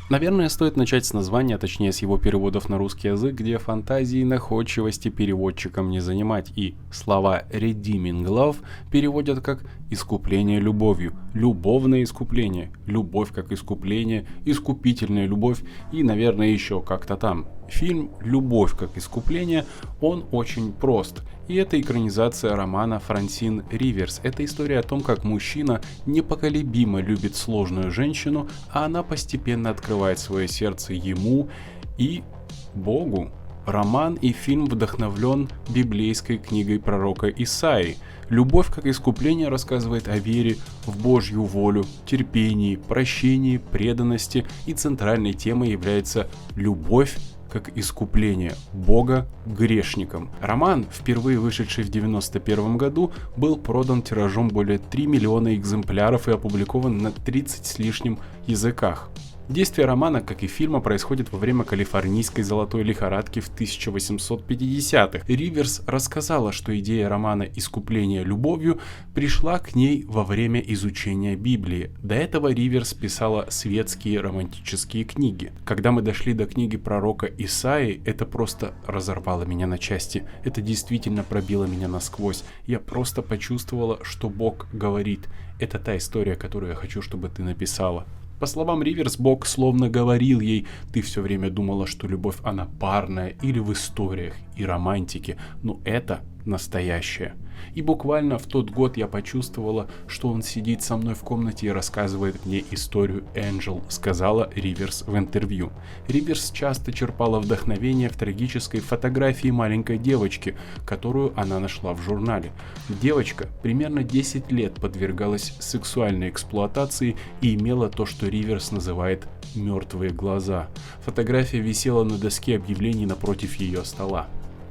Наверное, стоит начать с названия, точнее с его переводов на русский язык, где фантазии и находчивости переводчикам не занимать, и слова «redeeming love» переводят как «искупление любовью», «любовное искупление», «любовь как искупление», «искупительная любовь» и, наверное, еще как-то там. Фильм «Любовь как искупление», он очень прост. И это экранизация романа Франсин Риверс. Это история о том, как мужчина непоколебимо любит сложную женщину, а она постепенно открывает свое сердце ему и Богу. Роман и фильм вдохновлен библейской книгой пророка Исаии. «Любовь как искупление» рассказывает о вере в Божью волю, терпении, прощении, преданности, и центральной темой является любовь как искупление Бога грешникам. Роман, впервые вышедший в 1991 году, был продан тиражом более 3 миллиона экземпляров и опубликован на 30 с лишним языках. Действие романа, как и фильма, происходит во время калифорнийской золотой лихорадки в 1850-х. Риверс рассказала, что идея романа «Искупление любовью» пришла к ней во время изучения Библии. До этого Риверс писала светские романтические книги. Когда мы дошли до книги пророка Исаии, это просто разорвало меня на части. Это действительно пробило меня насквозь. Я просто почувствовала, что Бог говорит: «Это та история, которую я хочу, чтобы ты написала». По словам Риверс, Бог словно говорил ей: «Ты все время думала, что любовь она парная или в историях и романтике, но это настоящее». И буквально в тот год я почувствовала, что он сидит со мной в комнате и рассказывает мне историю Энджел, сказала Риверс в интервью. Риверс часто черпала вдохновение в трагической фотографии маленькой девочки, которую она нашла в журнале. Девочка примерно 10 лет подвергалась сексуальной эксплуатации и имела то, что Риверс называет «мертвые глаза». Фотография висела на доске объявлений напротив ее стола.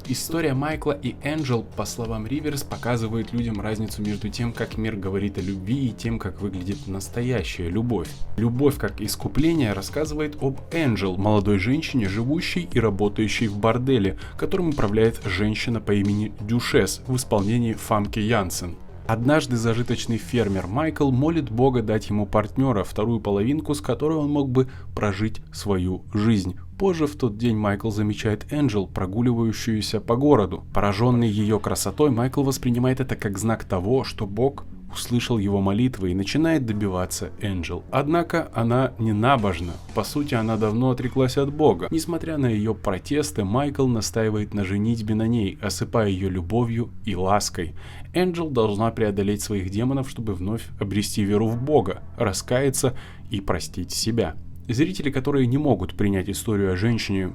История Майкла и Энджел, по словам Риверс, показывает людям разницу между тем, как мир говорит о любви, и тем, как выглядит настоящая любовь. «Любовь как искупление» рассказывает об Энджел, молодой женщине, живущей и работающей в борделе, которым управляет женщина по имени Дюшес в исполнении Фамке Янсен. Однажды зажиточный фермер Майкл молит Бога дать ему партнера, вторую половинку, с которой он мог бы прожить свою жизнь. Позже в тот день Майкл замечает Энджел, прогуливающуюся по городу. Пораженный ее красотой, Майкл воспринимает это как знак того, что Бог услышал его молитвы и начинает добиваться Энджел. Однако она не набожна. По сути, она давно отреклась от Бога. Несмотря на ее протесты, Майкл настаивает на женитьбе на ней, осыпая ее любовью и лаской. Энджел должна преодолеть своих демонов, чтобы вновь обрести веру в Бога, раскаяться и простить себя. Зрители, которые не могут принять историю о женщине,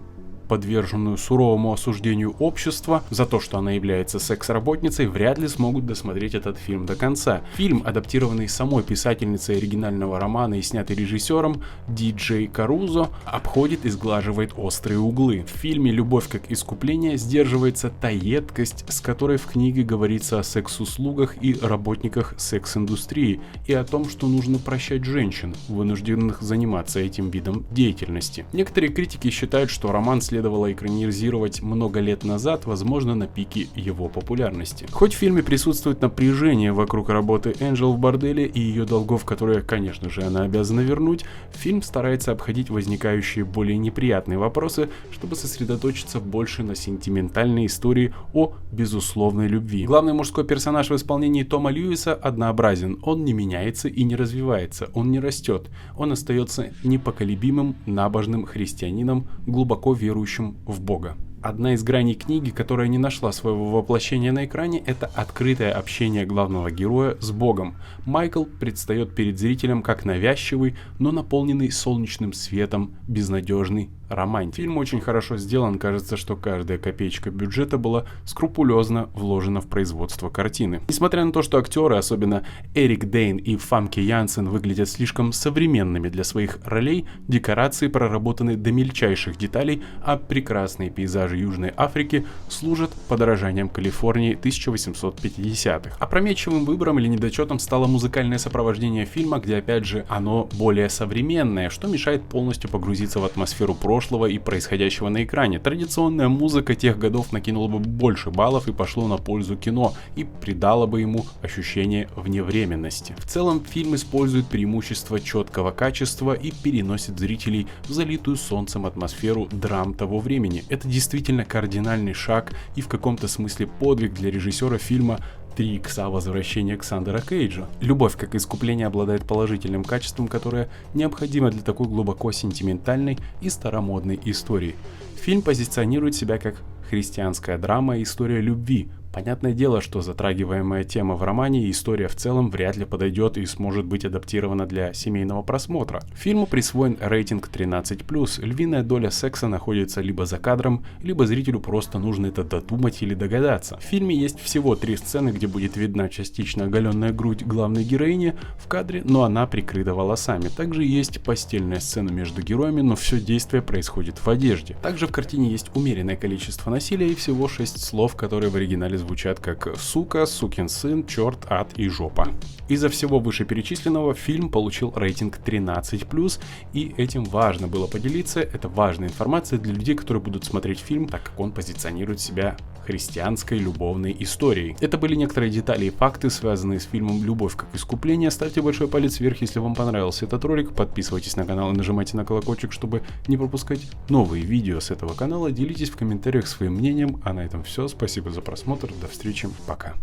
подверженную суровому осуждению общества за то, что она является секс-работницей, вряд ли смогут досмотреть этот фильм до конца. Фильм, адаптированный самой писательницей оригинального романа и снятый режиссером Ди Джей Карузо, обходит и сглаживает острые углы. В фильме «Любовь как искупление» сдерживается та едкость, с которой в книге говорится о секс-услугах и работниках секс-индустрии, и о том, что нужно прощать женщин, вынужденных заниматься этим видом деятельности. Некоторые критики считают, что роман следовало экранизировать много лет назад, возможно, на пике его популярности. Хоть в фильме присутствует напряжение вокруг работы Энджел в борделе и ее долгов, которые, конечно же, она обязана вернуть, фильм старается обходить возникающие более неприятные вопросы, чтобы сосредоточиться больше на сентиментальной истории о безусловной любви. Главный мужской персонаж в исполнении Тома Льюиса однообразен, он не меняется и не развивается, он не растет, он остается непоколебимым, набожным христианином, глубоко верующим в Бога. Одна из граней книги, которая не нашла своего воплощения на экране, это открытое общение главного героя с Богом. Майкл предстает перед зрителем как навязчивый, но наполненный солнечным светом, безнадежный романтик. Фильм очень хорошо сделан, кажется, что каждая копеечка бюджета была скрупулезно вложена в производство картины. Несмотря на то, что актеры, особенно Эрик Дейн и Фамке Янсен, выглядят слишком современными для своих ролей, декорации проработаны до мельчайших деталей, а прекрасные пейзажи Южной Африки служат подражанием Калифорнии 1850-х. Опрометчивым выбором или недочетом стало музыкальное сопровождение фильма, где опять же оно более современное, что мешает полностью погрузиться в атмосферу прошлого прошлого и происходящего на экране. Традиционная музыка тех годов накинула бы больше баллов и пошло на пользу кино, и придала бы ему ощущение вневременности. В целом фильм использует преимущество четкого качества и переносит зрителей в залитую солнцем атмосферу драм того времени. Это действительно кардинальный шаг и в каком-то смысле подвиг для режиссера фильма «Три икса. Возвращение Ксандера Кейджа». «Любовь как искупление» обладает положительным качеством, которое необходимо для такой глубоко сентиментальной и старомодной истории. Фильм позиционирует себя как христианская драма и история любви. Понятное дело, что затрагиваемая тема в романе и история в целом вряд ли подойдет и сможет быть адаптирована для семейного просмотра. Фильму присвоен рейтинг 13+, львиная доля секса находится либо за кадром, либо зрителю просто нужно это додумать или догадаться. В фильме есть всего 3 сцены, где будет видна частично оголенная грудь главной героини в кадре, но она прикрыта волосами. Также есть постельная сцена между героями, но все действие происходит в одежде. Также в картине есть умеренное количество насилия и всего 6 слов, которые в оригинале звучат как «сука», «сукин сын», «черт», «ад» и «жопа». Из-за всего вышеперечисленного фильм получил рейтинг 13+, и этим важно было поделиться. Это важная информация для людей, которые будут смотреть фильм, так как он позиционирует себя христианской любовной историей. Это были некоторые детали и факты, связанные с фильмом «Любовь как искупление». Ставьте большой палец вверх, если вам понравился этот ролик, подписывайтесь на канал и нажимайте на колокольчик, чтобы не пропускать новые видео с этого канала. Делитесь в комментариях своим мнением, а на этом все. Спасибо за просмотр, до встречи, пока.